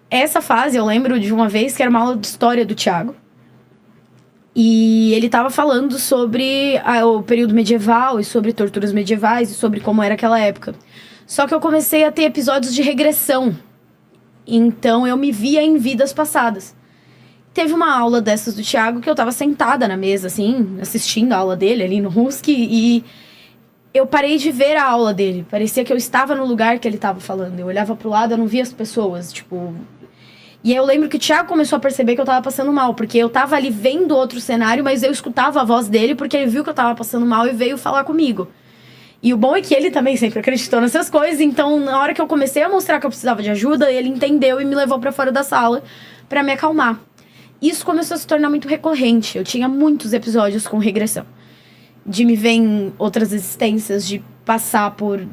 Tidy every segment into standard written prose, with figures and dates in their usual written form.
essa fase, eu lembro de uma vez que era uma aula de história do Thiago. E ele tava falando sobre o período medieval e sobre torturas medievais e sobre como era aquela época. Só que eu comecei a ter episódios de regressão. Então eu me via em vidas passadas. Teve uma aula dessas do Thiago que eu tava sentada na mesa, assim, assistindo a aula dele ali no Husky, e eu parei de ver a aula dele. Parecia que eu estava no lugar que ele tava falando. Eu olhava pro lado, eu não via as pessoas, tipo... E aí eu lembro que o Thiago começou a perceber que eu tava passando mal, porque eu tava ali vendo outro cenário, mas eu escutava a voz dele, porque ele viu que eu tava passando mal e veio falar comigo. E o bom é que ele também sempre acreditou nessas coisas, então na hora que eu comecei a mostrar que eu precisava de ajuda, ele entendeu e me levou pra fora da sala pra me acalmar. Isso começou a se tornar muito recorrente. Eu tinha muitos episódios com regressão. De me ver em outras existências, de passar por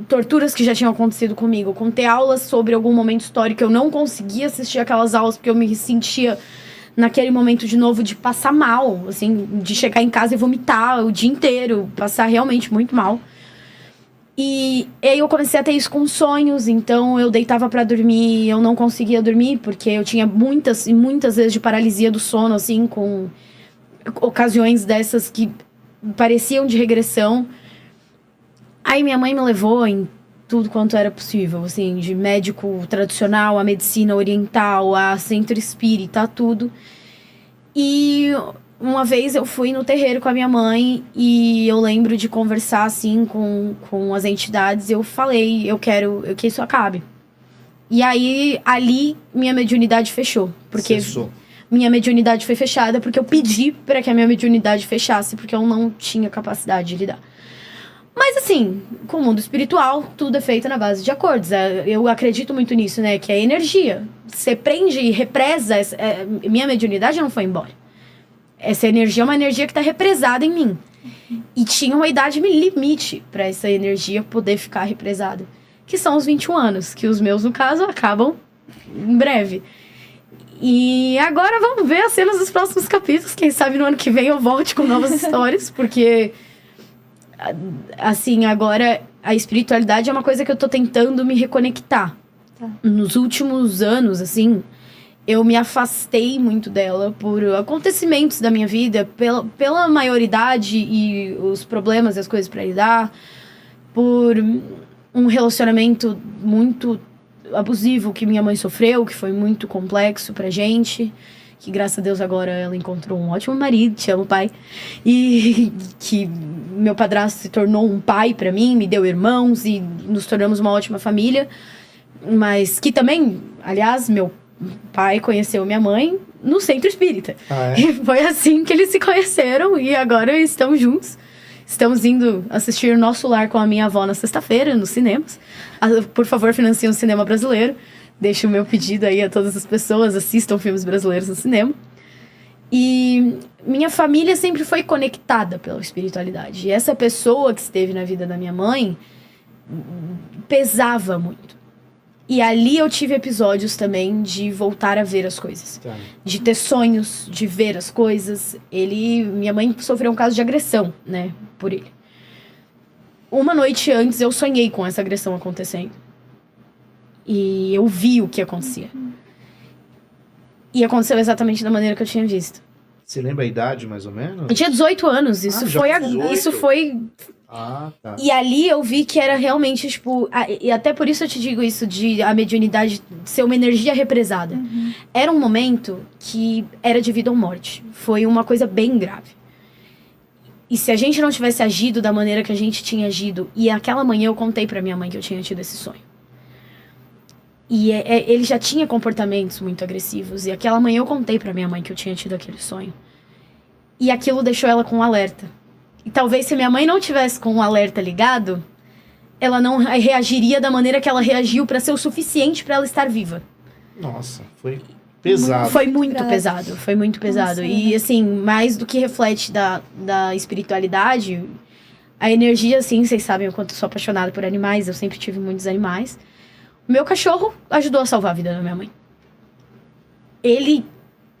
torturas que já tinham acontecido comigo, com ter aulas sobre algum momento histórico. Eu não conseguia assistir aquelas aulas porque eu me sentia naquele momento de novo de passar mal, assim, de chegar em casa e vomitar o dia inteiro, passar realmente muito mal. E aí eu comecei a ter isso com sonhos, então eu deitava pra dormir e eu não conseguia dormir, porque eu tinha muitas e muitas vezes de paralisia do sono, assim, com ocasiões dessas que pareciam de regressão. Aí minha mãe me levou em tudo quanto era possível, assim, de médico tradicional, a medicina oriental, a centro espírita, tudo. E uma vez eu fui no terreiro com a minha mãe e eu lembro de conversar, assim, com as entidades. Eu falei, eu quero que isso acabe. E aí, ali, minha mediunidade fechou. Porque Cessou. minha mediunidade foi fechada porque eu pedi para que a minha mediunidade fechasse, porque eu não tinha capacidade de lidar. Mas assim, com o mundo espiritual, tudo é feito na base de acordos. Eu acredito muito nisso, né? Que é energia. Você prende e represa. Minha mediunidade não foi embora. Essa energia é uma energia que está represada em mim. E tinha uma idade limite para essa energia poder ficar represada. Que são os 21 anos, que os meus, no caso, acabam em breve. E agora vamos ver as cenas dos próximos capítulos. Quem sabe no ano que vem eu volte com novas histórias, porque... Assim, agora a espiritualidade é uma coisa que eu tô tentando me reconectar. Tá. Nos últimos anos, assim, eu me afastei muito dela por acontecimentos da minha vida, pela maioridade e os problemas e as coisas pra lidar, por um relacionamento muito abusivo que minha mãe sofreu, que foi muito complexo pra gente, que graças a Deus agora ela encontrou um ótimo marido, te amo, pai, e que meu padrasto se tornou um pai pra mim, me deu irmãos e nos tornamos uma ótima família, mas que também, aliás, meu pai conheceu minha mãe no centro espírita. Ah, é? E foi assim que eles se conheceram e agora estão juntos. Estamos indo assistir Nosso Lar com a minha avó na sexta-feira, nos cinemas. Por favor, financiem o cinema brasileiro. Deixo o meu pedido aí a todas as pessoas, assistam filmes brasileiros no cinema. E minha família sempre foi conectada pela espiritualidade. E essa pessoa que esteve na vida da minha mãe pesava muito. E ali eu tive episódios também de voltar a ver as coisas. Tá. De ter sonhos, de ver as coisas. Minha mãe sofreu um caso de agressão, né, por ele. Uma noite antes eu sonhei com essa agressão acontecendo. E eu vi o que acontecia. E aconteceu exatamente da maneira que eu tinha visto. Você lembra a idade, mais ou menos? Eu tinha 18 anos. Isso foi... Ah, tá. E ali eu vi que era realmente, tipo... E até por isso eu te digo isso, de a mediunidade ser uma energia represada. Uhum. Era um momento que era de vida ou morte. Foi uma coisa bem grave. E se a gente não tivesse agido da maneira que a gente tinha agido... E aquela manhã eu contei pra minha mãe que eu tinha tido esse sonho. E ele já tinha comportamentos muito agressivos. E aquela manhã eu contei pra minha mãe que eu tinha tido aquele sonho. E aquilo deixou ela com um alerta. E talvez se minha mãe não tivesse com um alerta ligado, ela não reagiria da maneira que ela reagiu pra ser o suficiente pra ela estar viva. Nossa, foi pesado. Foi muito pesado, foi muito pesado. Nossa, e assim, mais do que reflete da espiritualidade, a energia, assim, vocês sabem o quanto eu sou apaixonada por animais, eu sempre tive muitos animais. Meu cachorro ajudou a salvar a vida da minha mãe. Ele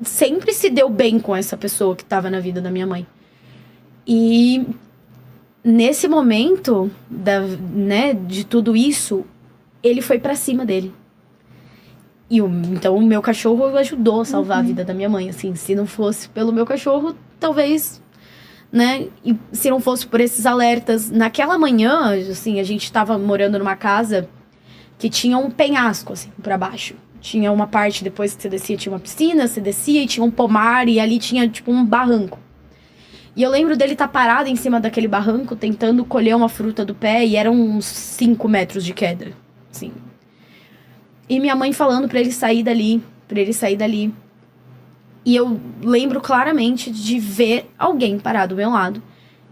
sempre se deu bem com essa pessoa que estava na vida da minha mãe. E nesse momento de tudo isso, ele foi pra cima dele. Então o meu cachorro ajudou a salvar a vida da minha mãe, assim. Se não fosse pelo meu cachorro, talvez, né? E se não fosse por esses alertas. Naquela manhã, assim, a gente tava morando numa casa que tinha um penhasco, assim, pra baixo. Tinha uma parte, depois que você descia, tinha uma piscina, você descia e tinha um pomar, e ali tinha, tipo, um barranco. E eu lembro dele estar parado em cima daquele barranco, tentando colher uma fruta do pé, e eram uns 5 metros de queda, assim. E minha mãe falando pra ele sair dali, E eu lembro claramente de ver alguém parar do meu lado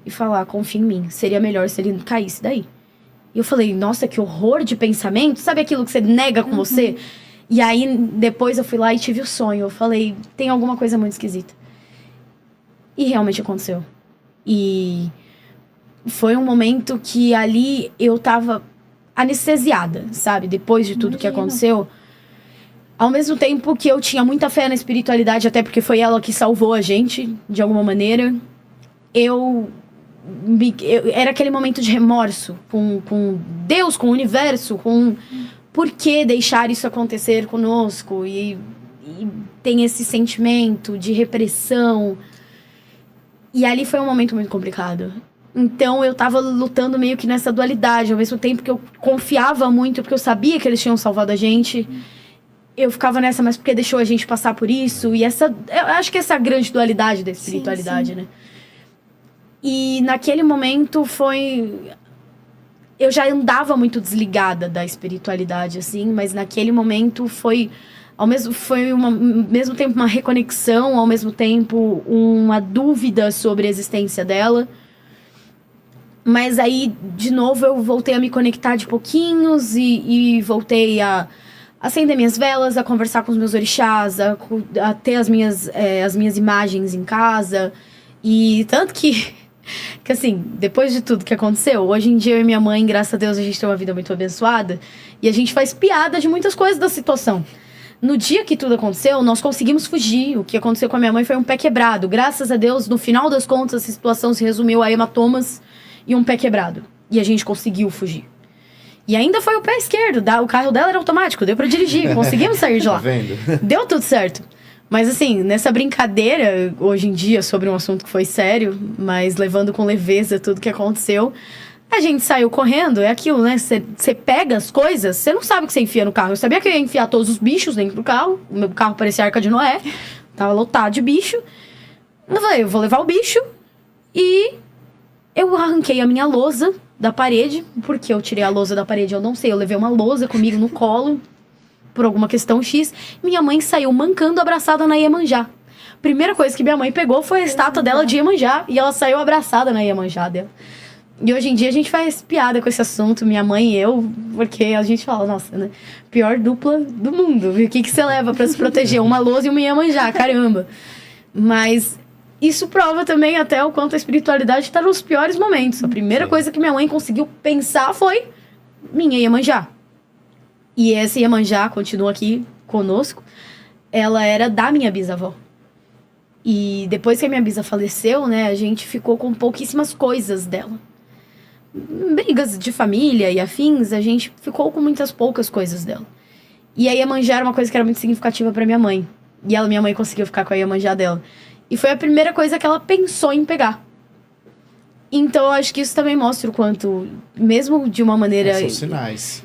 e falar, confia em mim, seria melhor se ele caísse daí. E eu falei, nossa, que horror de pensamento, sabe aquilo que você nega com você? E aí, depois eu fui lá e tive o sonho. Eu falei, tem alguma coisa muito esquisita. E realmente aconteceu. E foi um momento que ali eu tava anestesiada, sabe? Depois de tudo que aconteceu. Ao mesmo tempo que eu tinha muita fé na espiritualidade, até porque foi ela que salvou a gente, de alguma maneira. Era aquele momento de remorso com Deus, com o universo, com por que deixar isso acontecer conosco. E tem esse sentimento de repressão. E ali foi um momento muito complicado. Então eu tava lutando meio que nessa dualidade. Ao mesmo tempo que eu confiava muito, porque eu sabia que eles tinham salvado a gente. Eu ficava nessa, mas porque deixou a gente passar por isso? E eu acho que essa é a grande dualidade da espiritualidade, sim. Né? E naquele momento eu já andava muito desligada da espiritualidade, assim. Mas naquele momento foi ao mesmo tempo uma reconexão, ao mesmo tempo uma dúvida sobre a existência dela. Mas aí, de novo, eu voltei a me conectar de pouquinhos e voltei a acender minhas velas, a conversar com os meus orixás, a ter as minhas imagens em casa. E tanto que assim, depois de tudo que aconteceu, hoje em dia eu e minha mãe, graças a Deus, a gente tem uma vida muito abençoada. E a gente faz piada de muitas coisas da situação. No dia que tudo aconteceu, nós conseguimos fugir. O que aconteceu com a minha mãe foi um pé quebrado. Graças a Deus, no final das contas, a situação se resumiu a hematomas e um pé quebrado. E a gente conseguiu fugir. E ainda foi o pé esquerdo. O carro dela era automático, deu pra dirigir. Conseguimos sair de lá. Tá vendo? Deu tudo certo. Mas assim, nessa brincadeira, hoje em dia, sobre um assunto que foi sério, mas levando com leveza tudo que aconteceu, a gente saiu correndo. É aquilo, né? Você pega as coisas, você não sabe o que você enfia no carro. Eu sabia que eu ia enfiar todos os bichos dentro do carro. O meu carro parecia a Arca de Noé. Tava lotado de bicho. Eu falei, eu vou levar o bicho. E eu arranquei a minha lousa da parede. Por que eu tirei a lousa da parede? Eu não sei. Eu levei uma lousa comigo no colo, por alguma questão X. Minha mãe saiu mancando, abraçada na Iemanjá. Primeira coisa que minha mãe pegou foi a estátua dela de Iemanjá. E ela saiu abraçada na Iemanjá dela. E hoje em dia a gente faz piada com esse assunto, minha mãe e eu, porque a gente fala, nossa, né? Pior dupla do mundo. O que você leva pra se proteger? Uma lousa e uma Iemanjá, caramba. Mas isso prova também até o quanto a espiritualidade tá nos piores momentos. A primeira coisa que minha mãe conseguiu pensar foi minha Iemanjá. E essa Iemanjá continua aqui conosco. Ela era da minha bisavó. E depois que a minha bisa faleceu, né, a gente ficou com pouquíssimas coisas dela. Brigas de família e afins, a gente ficou com muitas poucas coisas dela. E a Iemanjá era uma coisa que era muito significativa pra minha mãe. E minha mãe conseguiu ficar com a Iemanjá dela. E foi a primeira coisa que ela pensou em pegar. Então eu acho que isso também mostra o quanto, mesmo de uma maneira... São sinais.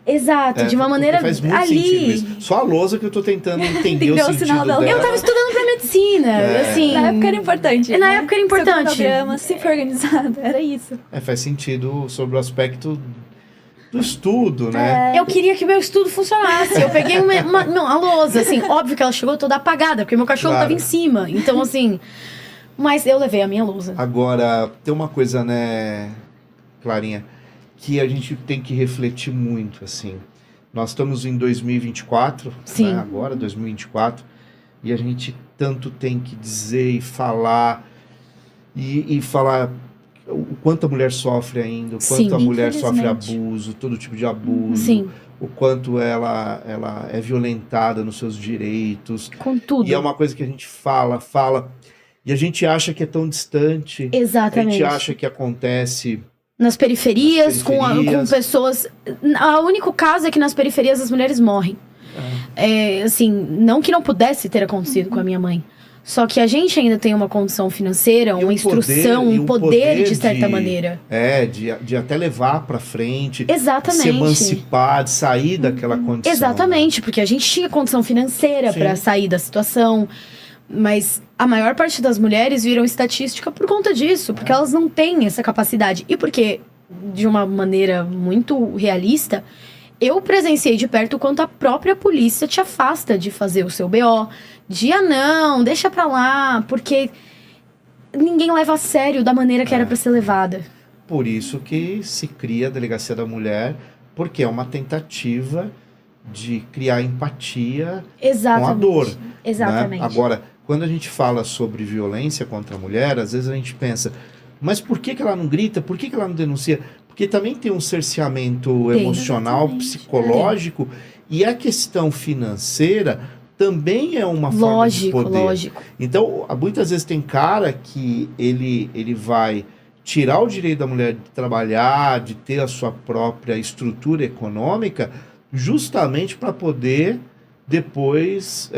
Exato, de uma maneira faz muito ali... sentido isso. Só a lousa que eu tô tentando entender o sentido dela. Eu tava estudando pra medicina, assim... Na época era importante. Na época era importante. Programa, se for organizado, era isso. Faz sentido sobre o aspecto do estudo, né? Eu queria que meu estudo funcionasse. Eu peguei uma lousa, assim, óbvio que ela chegou toda apagada, porque meu cachorro tava em cima. Então, assim... Mas eu levei a minha lousa. Agora, tem uma coisa, né, Clarinha, que a gente tem que refletir muito, assim. Nós estamos em 2024, Sim. Né, agora, 2024, e a gente tanto tem que dizer e falar, e falar o quanto a mulher sofre ainda, o quanto Sim, a mulher sofre abuso, todo tipo de abuso. Sim. O quanto ela é violentada nos seus direitos. Com tudo. E é uma coisa que a gente fala, e a gente acha que é tão distante. Exatamente. A gente acha que acontece... Nas periferias. Com pessoas... O único caso é que nas periferias as mulheres morrem. Assim, não que não pudesse ter acontecido com a minha mãe. Só que a gente ainda tem uma condição financeira, uma instrução, um poder de certa maneira. De até levar pra frente. Exatamente. Se emancipar, de sair daquela condição. Exatamente, porque a gente tinha condição financeira para sair da situação. Mas a maior parte das mulheres viram estatística por conta disso, porque elas não têm essa capacidade. E porque, de uma maneira muito realista, eu presenciei de perto o quanto a própria polícia te afasta de fazer o seu BO. Não, deixa pra lá, porque ninguém leva a sério da maneira que era pra ser levada. Por isso que se cria a Delegacia da Mulher, porque é uma tentativa de criar empatia com a dor. Exatamente. Né? Agora, quando a gente fala sobre violência contra a mulher, às vezes a gente pensa, mas por que ela não grita? Por que ela não denuncia? Porque também tem um cerceamento emocional, psicológico, e a questão financeira também é uma forma de poder. Lógico. Então, muitas vezes tem cara que ele vai tirar o direito da mulher de trabalhar, de ter a sua própria estrutura econômica, justamente para poder depois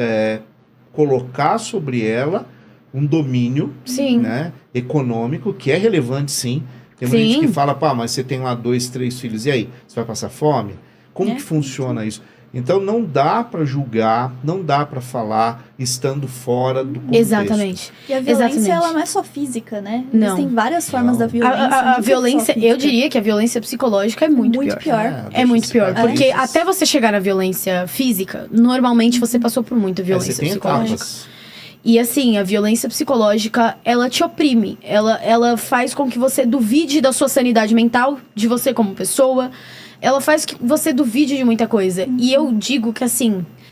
colocar sobre ela um domínio, né, econômico, que é relevante, sim. Tem muita gente que fala, mas você tem lá 2, 3 filhos, e aí? Você vai passar fome? Como que funciona isso? Então, não dá para julgar, não dá para falar estando fora do contexto. Exatamente. E a violência, ela não é só física, né? Não. Existem várias formas da violência. A violência, eu diria que a violência psicológica é muito pior. É muito pior, porque até você chegar na violência física, normalmente você passou por muita violência psicológica. Etapas. E assim, a violência psicológica, ela te oprime. Ela faz com que você duvide da sua sanidade mental, de você como pessoa. Ela faz que você duvide de muita coisa. E eu digo que, assim,